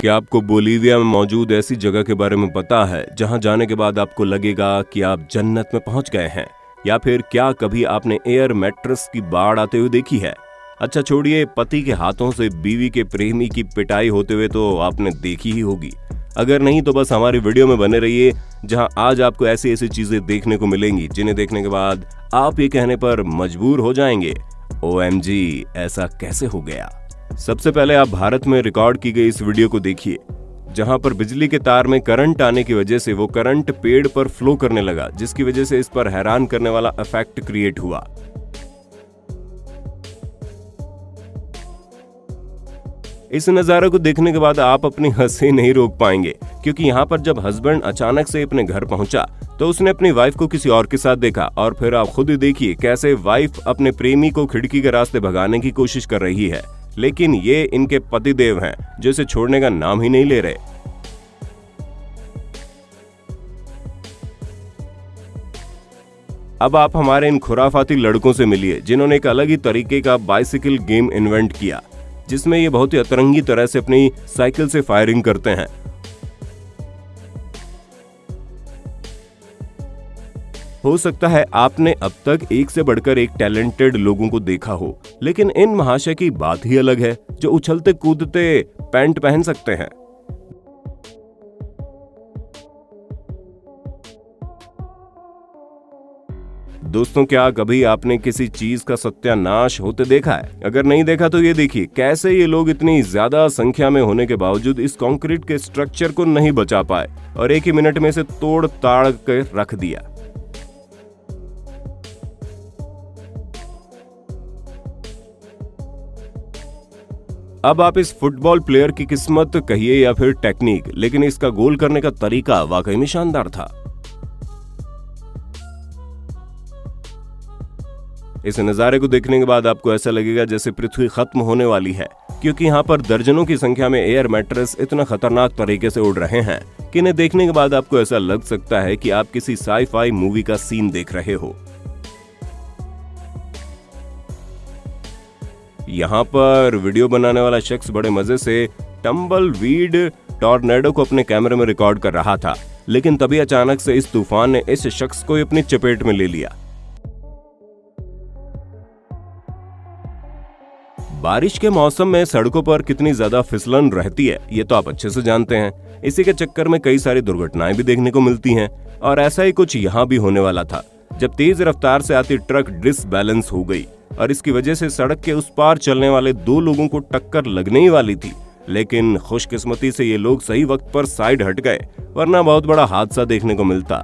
क्या आपको बोलीविया में मौजूद ऐसी जगह के बारे में पता है जहां जाने के बाद आपको लगेगा कि आप जन्नत में पहुंच गए हैं? या फिर क्या कभी आपने एयर मैट्रेस की बाढ़ आते हुए देखी है? अच्छा छोड़िए, पति के हाथों से बीवी के प्रेमी की पिटाई होते हुए तो आपने देखी ही होगी। अगर नहीं तो बस हमारी वीडियो में बने रहिए, जहां आज आपको ऐसी ऐसी चीजें देखने को मिलेंगी जिन्हें देखने के बाद आप ये कहने पर मजबूर हो जाएंगे, OMG, ऐसा कैसे हो गया। सबसे पहले आप भारत में रिकॉर्ड की गई इस वीडियो को देखिए, जहां पर बिजली के तार में करंट आने की वजह से वो करंट पेड़ पर फ्लो करने लगा, जिसकी वजह से इस पर हैरान करने वाला इफेक्ट क्रिएट हुआ। इस नजारे को देखने के बाद आप अपनी हंसी नहीं रोक पाएंगे, क्योंकि यहाँ पर जब हस्बैंड अचानक से अपने घर पहुंचा तो उसने अपनी वाइफ को किसी और के साथ देखा, और फिर आप खुद ही देखिए कैसे वाइफ अपने प्रेमी को खिड़की के रास्ते भगाने की कोशिश कर रही है, लेकिन ये इनके पतिदेव हैं जो इसे छोड़ने का नाम ही नहीं ले रहे। अब आप हमारे इन खुराफाती लड़कों से मिलिए जिन्होंने एक अलग ही तरीके का बाइसिकल गेम इन्वेंट किया, जिसमें ये बहुत ही अतरंगी तरह से अपनी साइकिल से फायरिंग करते हैं। हो सकता है आपने अब तक एक से बढ़कर एक टैलेंटेड लोगों को देखा हो, लेकिन इन महाशय की बात ही अलग है जो उछलते कूदते पैंट पहन सकते हैं। दोस्तों, क्या कभी आपने किसी चीज का सत्यानाश होते देखा है? अगर नहीं देखा तो ये देखिए कैसे ये लोग इतनी ज्यादा संख्या में होने के बावजूद इस कंक्रीट के स्ट्रक्चर को नहीं बचा पाए और एक ही मिनट में इसे तोड़ ताड़ कर रख दिया। अब आप इस फुटबॉल प्लेयर की किस्मत कहिए या फिर टेक्निक, लेकिन इसका गोल करने का तरीका वाकई में शानदार था। इस नजारे को देखने के बाद आपको ऐसा लगेगा जैसे पृथ्वी खत्म होने वाली है, क्योंकि यहाँ पर दर्जनों की संख्या में एयर मैट्रेस इतना खतरनाक तरीके से उड़ रहे हैं कि इन्हें देखने के बाद आपको ऐसा लग सकता है कि आप किसी साई-फाई मूवी का सीन देख रहे हो। यहाँ पर वीडियो बनाने वाला शख्स बड़े मजे से टम्बलवीड टॉर्नेडो को अपने कैमरे में रिकॉर्ड कर रहा था, लेकिन तभी अचानक से इस तूफान ने इस शख्स को अपनी चपेट में ले लिया। बारिश के मौसम में सड़कों पर कितनी ज्यादा फिसलन रहती है ये तो आप अच्छे से जानते हैं। इसी के चक्कर में कई सारी दुर्घटनाएं भी देखने को मिलती हैं, और ऐसा ही कुछ यहाँ भी होने वाला था, जब तेज रफ्तार से आती ट्रक डिसबैलेंस हो गई और इसकी वजह से सड़क के उस पार चलने वाले दो लोगों को टक्कर लगने ही वाली थी, लेकिन खुशकिस्मती से ये लोग सही वक्त पर साइड हट गए, वरना बहुत बड़ा हादसा देखने को मिलता।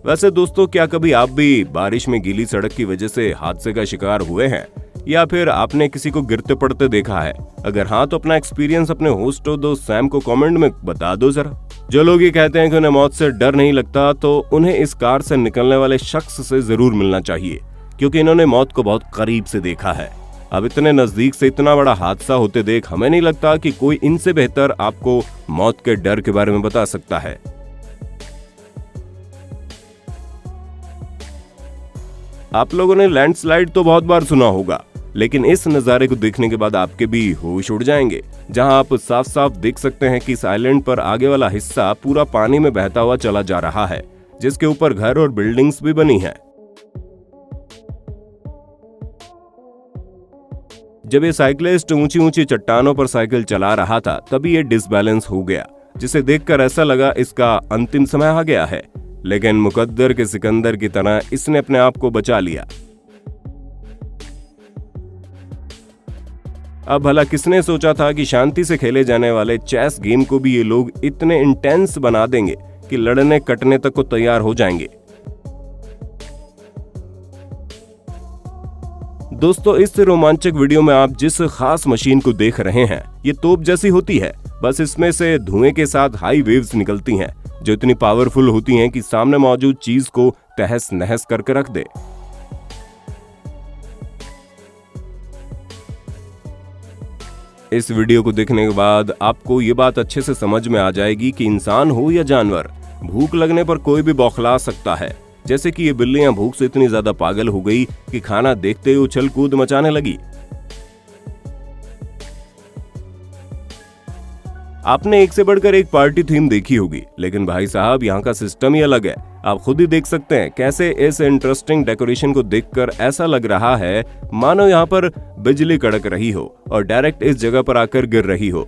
वैसे दोस्तों, क्या कभी आप भी बारिश में गीली सड़क की वजह से हादसे का शिकार हुए हैं, या फिर आपने किसी को गिरते पड़ते देखा है? अगर हाँ तो अपना एक्सपीरियंस अपने होस्ट दोस्त सैम को कमेंट में बता दो जरा। जो लोग ये कहते हैं कि उन्हें मौत से डर नहीं लगता, तो उन्हें इस कार से निकलने वाले शख्स से जरूर मिलना चाहिए, क्योंकि इन्होंने मौत को बहुत करीब से देखा है। अब इतने नजदीक से इतना बड़ा हादसा होते देख हमें नहीं लगता कि कोई इनसे बेहतर आपको मौत के डर के बारे में बता सकता है। आप लोगों ने लैंडस्लाइड तो बहुत बार सुना होगा, लेकिन इस नजारे को देखने के बाद आपके भी होश उड़ जाएंगे, जहां आप साफ साफ देख सकते हैं कि इस आइलैंड पर आगे वाला हिस्सा पूरा पानी में बहता हुआ चला जा रहा है, जिसके ऊपर घर और बिल्डिंग्स भी बनी हैं। जब ये साइकिलिस्ट ऊंची ऊंची चट्टानों पर साइकिल चला रहा था, तभी ये डिसबैलेंस हो गया, जिसे देखकर ऐसा लगा इसका अंतिम समय आ गया है, लेकिन मुकद्दर के सिकंदर की तरह इसने अपने आप को बचा लिया। अब भला किसने सोचा था कि शांति से खेले जाने वाले चेस गेम को भी ये लोग इतने इंटेंस बना देंगे कि लड़ने कटने तक को तैयार हो जाएंगे। दोस्तों, इस रोमांचक वीडियो में आप जिस खास मशीन को देख रहे हैं, ये तोप जैसी होती है, बस इसमें से धुएं के साथ हाई वेव्स निकलती हैं, जो इतनी पावरफुल होती हैं कि सामने मौजूद चीज को तहस नहस करके रख दे। इस वीडियो को देखने के बाद आपको ये बात अच्छे से समझ में आ जाएगी कि इंसान हो या जानवर, भूख लगने पर कोई भी बौखला सकता है। जैसे कि ये बिल्लियां भूख से इतनी ज्यादा पागल हो गई कि खाना देखते ही उछल कूद मचाने लगी। आपने एक से बढ़कर एक पार्टी थीम देखी होगी, लेकिन भाई साहब यहाँ का सिस्टम ही अलग है। आप खुद ही देख सकते हैं कैसे इस इंटरेस्टिंग डेकोरेशन को देखकर ऐसा लग रहा है मानो यहाँ पर बिजली कड़क रही हो और डायरेक्ट इस जगह पर आकर गिर रही हो।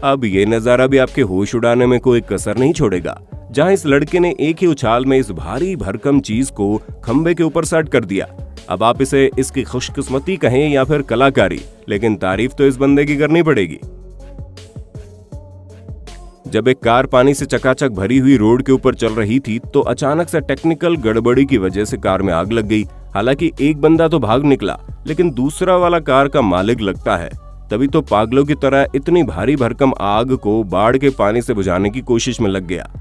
अब ये नजारा भी आपके होश उड़ाने में कोई कसर नहीं छोड़ेगा, जहां इस लड़के ने एक ही उछाल में इस भारी भरकम चीज को खंबे के ऊपर सेट कर दिया। अब आप इसे इसकी खुशकिस्मती कहें या फिर कलाकारी, लेकिन तारीफ तो इस बंदे की करनी पड़ेगी। जब एक कार पानी से चकाचक भरी हुई रोड के ऊपर चल रही थी तो अचानक से टेक्निकल गड़बड़ी की वजह से कार में आग लग गई। हालांकि एक बंदा तो भाग निकला, लेकिन दूसरा वाला कार का मालिक लगता है तभी तो पागलों की तरह इतनी भारी भरकम आग को बाढ़ के पानी से बुझाने की कोशिश में लग गया।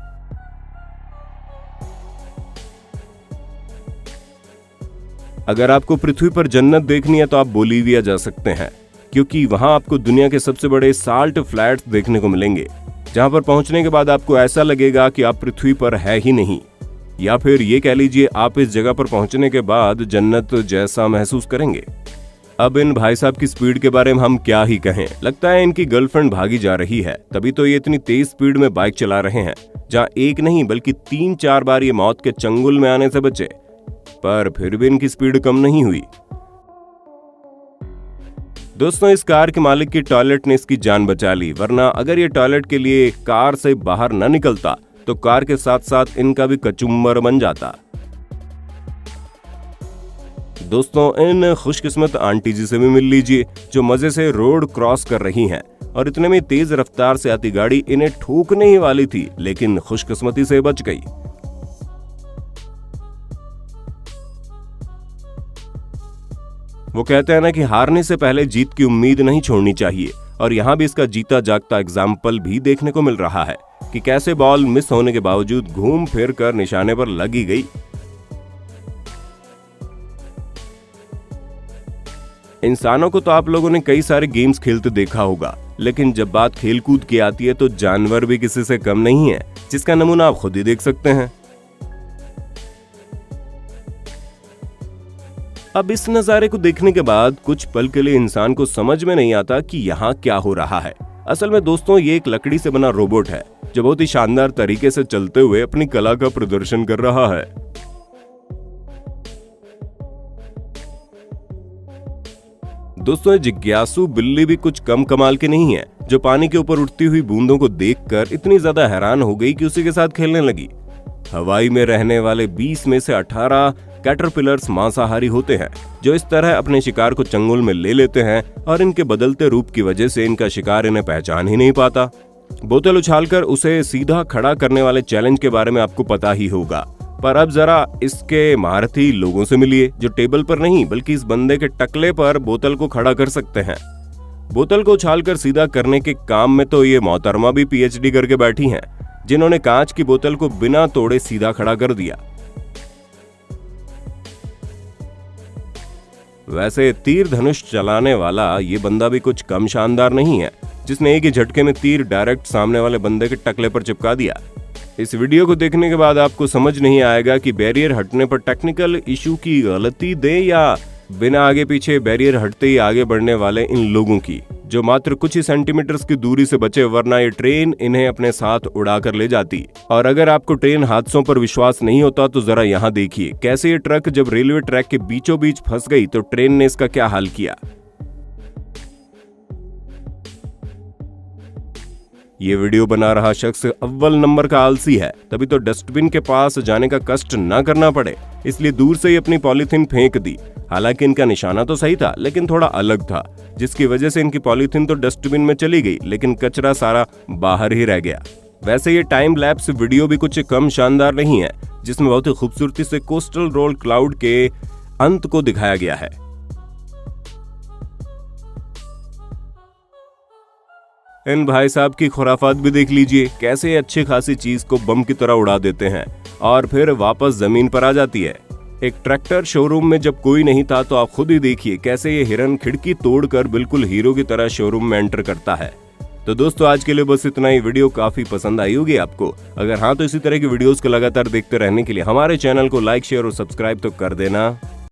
अगर आपको पृथ्वी पर जन्नत देखनी है तो आप बोलीविया जा सकते हैं, क्योंकि वहां आपको दुनिया के सबसे बड़े साल्ट फ्लैट्स देखने को मिलेंगे, जहां पर पहुंचने के बाद आपको ऐसा लगेगा कि आप पृथ्वी पर है ही नहीं, या फिर ये कह लीजिए आप इस जगह पर पहुंचने के बाद जन्नत जैसा महसूस करेंगे। अब इन भाई साहब की स्पीड के बारे में हम क्या ही कहें। लगता है इनकी गर्लफ्रेंड भागी जा रही है, तभी तो ये इतनी तेज स्पीड में बाइक चला रहे हैं, जहां एक नहीं बल्कि 3-4 बार ये मौत के चंगुल में आने से बचे, पर फिर भी इनकी स्पीड कम नहीं हुई। दोस्तों, इस कार के मालिक की टॉयलेट ने इसकी जान बचा ली, वरना अगर ये टॉयलेट के लिए कार से बाहर न निकलता तो कार के साथ साथ इनका भी कचुम्बर बन जाता। दोस्तों, इन खुशकिस्मत आंटी जी से भी मिल लीजिए, जो मजे से रोड क्रॉस कर रही हैं और इतने में तेज रफ्तार से आती गाड़ी इन्हें ठोकने ही वाली थी, लेकिन खुशकिस्मती से बच गई। वो कहते हैं ना कि हारने से पहले जीत की उम्मीद नहीं छोड़नी चाहिए, और यहाँ भी इसका जीता जागता एग्जाम्पल भी देखने को मिल रहा है कि कैसे बॉल मिस होने के बावजूद घूम फिर कर निशाने पर लगी गई। इंसानों को तो आप लोगों ने कई सारे गेम्स खेलते देखा होगा, लेकिन जब बात खेलकूद की आती है तो जानवर भी किसी से कम नहीं है, जिसका नमूना आप खुद ही देख सकते हैं। अब इस नजारे को देखने के बाद कुछ पल के लिए इंसान को समझ में नहीं आता कि यहाँ क्या हो रहा है। असल में दोस्तों, ये एक लकड़ी से बना रोबोट है जो बहुत ही शानदार तरीके से चलते हुए अपनी कला का प्रदर्शन कर रहा है। दोस्तों, जिज्ञासु बिल्ली भी कुछ कम कमाल की नहीं है, जो पानी के ऊपर उठती हुई बूंदों को देखकर इतनी ज्यादा हैरान हो गई कि उसी के साथ खेलने लगी। हवाई में रहने वाले 20 में से 18 कैटरपिलर्स मांसाहारी होते हैं, जो इस तरह अपने शिकार को चंगुल में ले लेते हैं और इनके बदलते रूप की वजह से इनका शिकार इन्हें पहचान ही नहीं पाता। बोतल उछालकर उसे सीधा खड़ा करने वाले चैलेंज के बारे में आपको पता ही होगा, पर अब जरा इसके महारथी लोगों से मिलिए, जो टेबल पर नहीं बल्कि इस बंदे के टकले पर बोतल को खड़ा कर सकते हैं। बोतल को उछालकर सीधा करने के काम में तो ये मोहतरमा भी पीएचडी करके बैठी हैं, जिन्होंने कांच की बोतल को बिना तोड़े सीधा खड़ा कर दिया। वैसे तीर धनुष चलाने वाला ये बंदा भी कुछ कम शानदार नहीं है, जिसने एक ही झटके में तीर डायरेक्ट सामने वाले बंदे के टकले पर चिपका दिया। इस वीडियो को देखने के बाद आपको समझ नहीं आएगा कि बैरियर हटने पर टेक्निकल इशू की गलती दें या बिना आगे पीछे बैरियर हटते ही आगे बढ़ने वाले इन लोगों की, जो मात्र कुछ ही सेंटीमीटर्स की दूरी से बचे, वरना ये ट्रेन इन्हें अपने साथ उड़ा कर ले जाती। और अगर आपको ट्रेन हादसों पर विश्वास नहीं होता तो जरा यहाँ देखिए कैसे ये ट्रक जब रेलवे ट्रैक के बीचों बीच फंस गई तो ट्रेन ने इसका क्या हाल किया। ये वीडियो बना रहा शख्स अव्वल नंबर का आलसी है, तभी तो डस्टबिन के पास जाने का कष्ट न करना पड़े, इसलिए दूर से ही अपनी पॉलीथीन फेंक दी। हालांकि इनका निशाना तो सही था, लेकिन थोड़ा अलग था, जिसकी वजह से इनकी पॉलीथीन तो डस्टबिन में चली गई, लेकिन कचरा सारा बाहर ही रह गया। वैसे ये टाइम लैप्स वीडियो भी कुछ कम शानदार नहीं है, जिसमें बहुत ही खूबसूरती से कोस्टल रोल क्लाउड के अंत को दिखाया गया है। इन भाई साहब की खुराफात भी देख लीजिए, कैसे अच्छी खासी चीज को बम की तरह उड़ा देते हैं और फिर वापस जमीन पर आ जाती है। एक ट्रैक्टर शोरूम में जब कोई नहीं था तो आप खुद ही देखिए कैसे ये हिरन खिड़की तोड़कर बिल्कुल हीरो की तरह शोरूम में एंटर करता है। तो दोस्तों, आज के लिए बस इतना ही। वीडियो काफी पसंद आई होगी आपको। अगर हाँ तो इसी तरह की वीडियोस को लगातार देखते रहने के लिए हमारे चैनल को लाइक, शेयर और सब्सक्राइब तो कर देना।